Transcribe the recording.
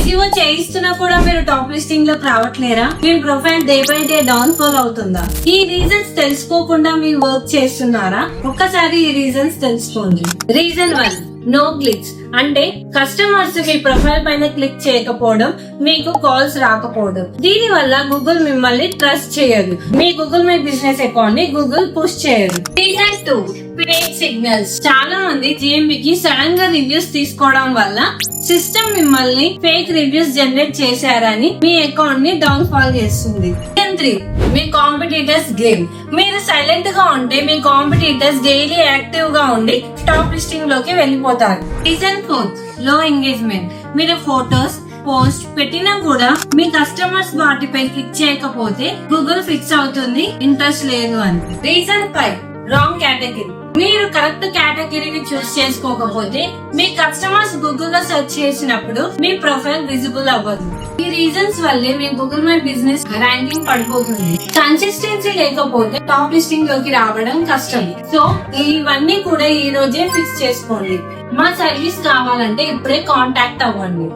SEO చేయిస్తున్నా కూడా మీరు top listing లోకి రావట్లేరా? మీ profile day by day down fall అవుతుందా? ఈ రీజన్స్ తెలుసుకోకుండా మీ వర్క్ చేస్తున్నారా? ఒక్కసారి ఈ రీజన్స్ తెలుసుకోండి. Reason 1, no clicks. అంటే కస్టమర్స్ మీ ప్రొఫైల్ పైన క్లిక్ చేయకపోవడం, మీకు కాల్స్ రాకపోవడం. దీని వల్ల గూగుల్ మిమ్మల్ని ట్రస్ట్ చేయదు. మీ గూగుల్ మై బిజినెస్ అకౌంట్ ని గూగుల్ పుష్ చేయదు. Reason 2, fake signals. చాలా మంది జిఎంబికి సడన్ గా రివ్యూస్ తీసుకోవడం వల్ల సిస్టమ్ మిమ్మల్ని ఫేక్ రివ్యూస్ జనరేట్ చేశారని మీ అకౌంట్ ని డౌన్ ఫాల్ చేస్తుంది. రీజన్ 3, మీ కాంపిటీటర్స్ గేమ్. మీరు సైలెంట్ గా ఉంటే మీ కాంపిటీటర్స్ డైలీ యాక్టివ్ గా ఉండి టాప్ లిస్టింగ్ లోకి వెళ్ళిపోతారు. రీజన్ 4, లో ఎంగేజ్మెంట్. మీరు ఫోటోస్ పోస్ట్ పెట్టినా కూడా మీ కస్టమర్స్ వాటిపై క్లిక్ చేయకపోతే గూగుల్ ఫిక్స్ అవుతుంది ఇంట్రెస్ట్ లేదు అని. Reason 5, wrong category. మీరు కరెక్ట్ కేటగిరీని చూస్ చేసుకోకపోతే మీ కస్టమర్స్ గూగుల్ లో సెర్చ్ చేసినప్పుడు మీ ప్రొఫైల్ విజిబుల్ అవ్వదు. ఈ రీజన్స్ వల్లే మీ గూగుల్ మై బిజినెస్ ర్యాంకింగ్ పడిపోతుంది. కన్సిస్టెన్సీ లేకపోతే టాప్ లిస్టింగ్ లోకి రావడం కష్టం. సో ఇవన్నీ కూడా ఈ రోజే ఫిక్స్ చేసుకోండి. మా సర్వీస్ కావాలంటే ఇప్పుడే కాంటాక్ట్ అవ్వండి.